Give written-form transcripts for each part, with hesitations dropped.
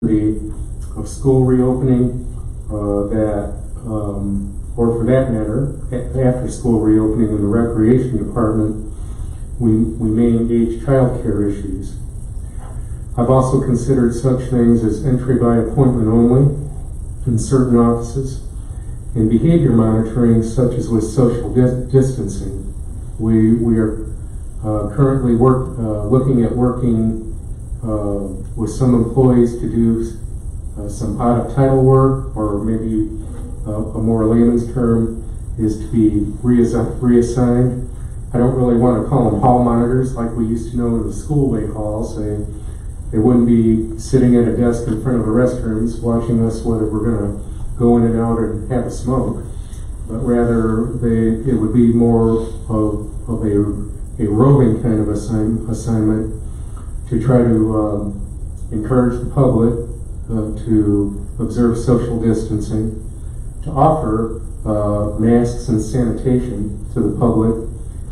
of school reopening, or for that matter, after school reopening in the recreation department, we may engage child care issues. I've also considered such things as entry by appointment only in certain offices and behavior monitoring, such as with social distancing. We are currently looking at working with some employees to do some out of title work, or maybe a more layman's term is to be reassigned. I don't really want to call them hall monitors like we used to know in the schoolway halls. They wouldn't be sitting at a desk in front of the restrooms watching us whether we're going to go in and out and have a smoke, but rather it would be more of a roving kind of assignment to try to encourage the public to observe social distancing, to offer masks and sanitation to the public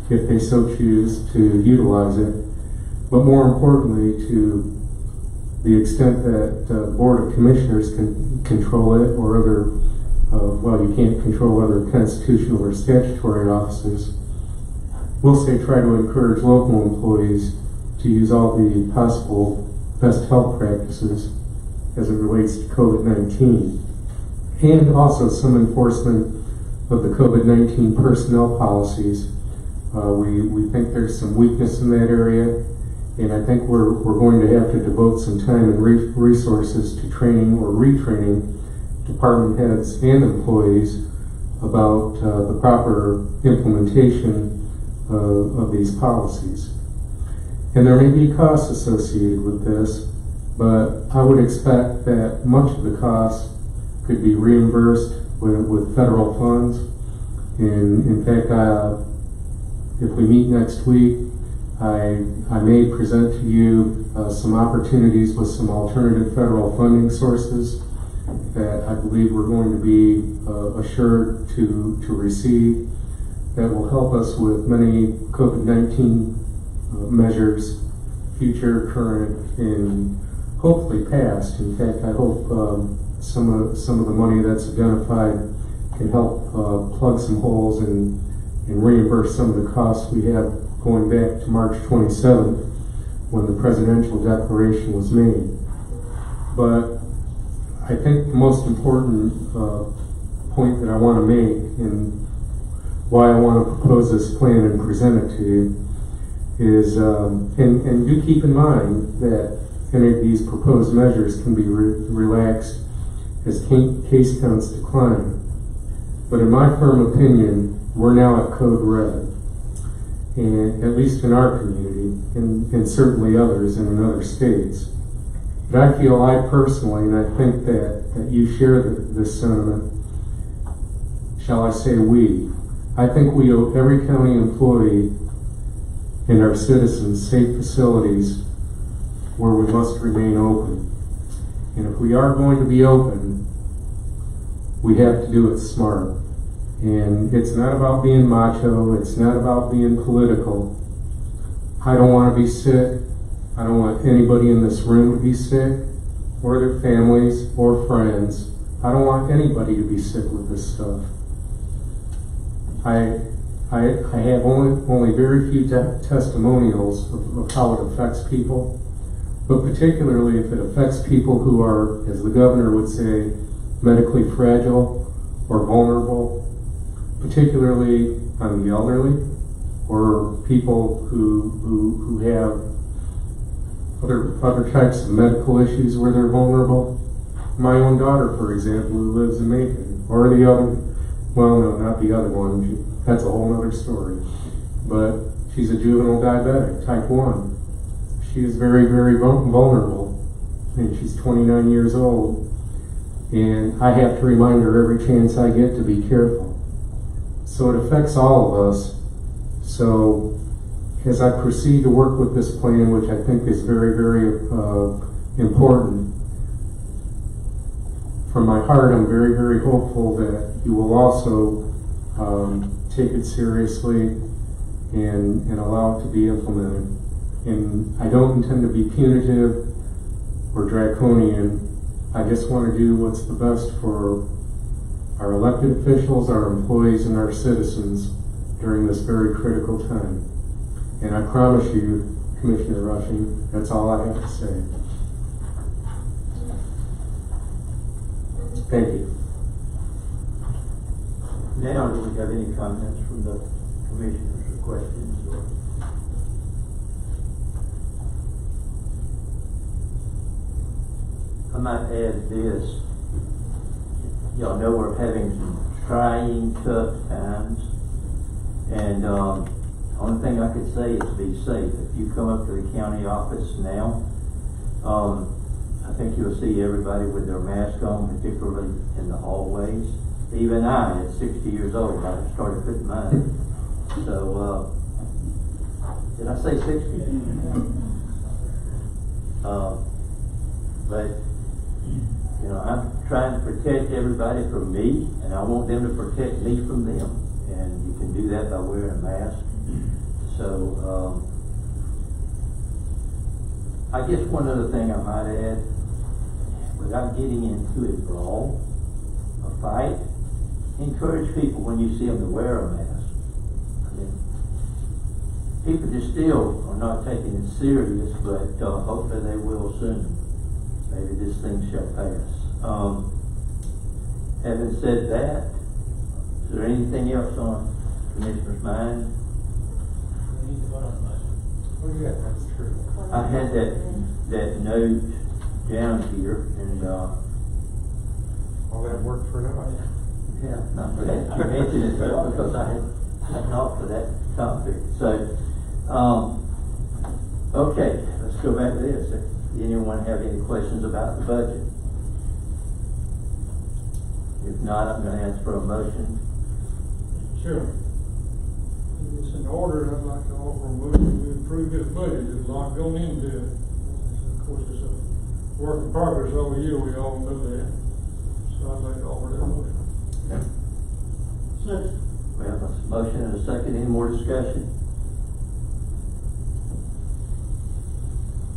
if they so choose to utilize it, but more importantly, to the extent that the Board of Commissioners can control it, or other, well, you can't control other constitutional or statutory offices, we'll say try to encourage local employees to use all the possible best health practices as it relates to COVID-19, and also some enforcement of the COVID-19 personnel policies. We think there's some weakness in that area, and I think we're going to have to devote some time and resources to training or retraining department heads and employees about the proper implementation of these policies. And there may be costs associated with this, but I would expect that much of the cost could be reimbursed with federal funds. And in fact, if we meet next week, I may present to you some opportunities with some alternative federal funding sources that I believe we're going to be assured to receive, that will help us with many COVID-19 measures, future, current, and hopefully past. In fact, I hope some of the money that's identified can help plug some holes and reimburse some of the costs we have going back to March 27th when the presidential declaration was made. But I think the most important point that I want to make, and why I want to propose this plan and present it to you, is, and do keep in mind that any of these proposed measures can be relaxed as case counts decline. But in my firm opinion, we're now at code red, and at least in our community, and certainly others and in other states. But I feel, I personally, and I think that you share this sentiment, shall I say we, I think we owe every county employee and our citizens safe facilities where we must remain open. And if we are going to be open, we have to do it smart. And it's not about being macho, it's not about being political. I don't want to be sick. I don't want anybody in this room to be sick, or their families or friends. I don't want anybody to be sick with this stuff. I have only very few testimonials of how it affects people, but particularly if it affects people who are, as the governor would say, medically fragile or vulnerable, particularly on the elderly, or people who have other types of medical issues where they're vulnerable. My own daughter, for example, who lives in Macon, or the other, well, no, not the other one, that's a whole other story, but she's a juvenile diabetic, type 1. She is very, very vulnerable, and she's 29 years old, and I have to remind her every chance I get to be careful. So it affects all of us. So as I proceed to work with this plan, which I think is very, very important, from my heart, I'm very, very hopeful that you will also take it seriously and allow it to be implemented. And I don't intend to be punitive or draconian I just want to do what's the best for our elected officials, our employees, and our citizens during this very critical time. And I promise you, Commissioner Rushing, that's all I have to say. Thank you. Now, do we have any comments from the commissioners or questions? I might add this. Y'all know we're having some trying, tough times. And only thing I could say is be safe. If you come up to the county office now, I think you'll see everybody with their mask on, particularly in the hallways. Even I, at 60 years old, I started putting mine. So, did I say 60? But, you know, I'm trying to protect everybody from me, and I want them to protect me from them. And you can do that by wearing a mask. So, I guess one other thing I might add, without getting into a brawl, a fight, encourage people when you see them to wear a mask. I mean, people just still are not taking it serious, but hopefully they will soon. Maybe this thing shall pass. Having said that, is there anything else on Commissioner's mind? Oh yeah, that's true. I had that note down here, and All that work for now. yeah, not for that. You mentioned it because I had not for that topic. So, okay, let's go back to this. Anyone have any questions about the budget? If not, I'm going to ask for a motion. Sure. If it's in order, I'd like to offer a motion to approve this budget. There's a lot going into it. Of course, it's a work in progress over here, we all know that. So I'd like to offer that motion. We have a motion and a second. Any more discussion?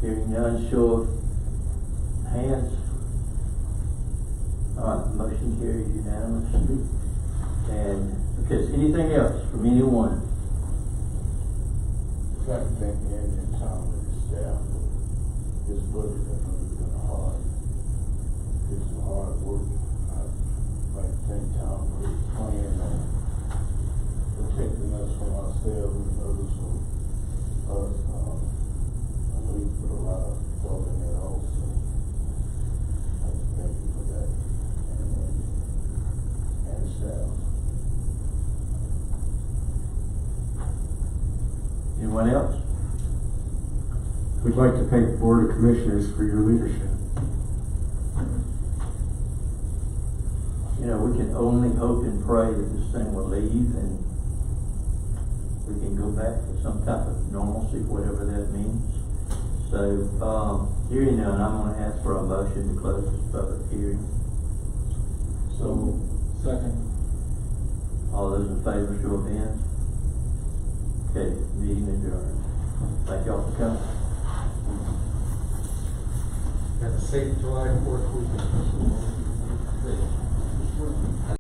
Hearing none, show of hands. All right, the motion carries unanimously. And, okay, so anything else from anyone? I'd like to thank the admin Tom and his staff for this budget. I know it's been hard. It's some hard work. I'd like to thank Tom for his plan on protecting us from ourselves and others from us. I know he put a lot of thought in that also. I just thank you for that. And staff. Anyone else? We'd like to thank the Board of Commissioners for your leadership. You know, we can only hope and pray that this thing will leave and we can go back to some type of normalcy, whatever that means. So, hearing none, I'm going to ask for a motion to close this public hearing. So, second. All those in favor, show of hands. Okay, meeting adjourned. Thank y'all for coming. Have a safe July 4th weekend.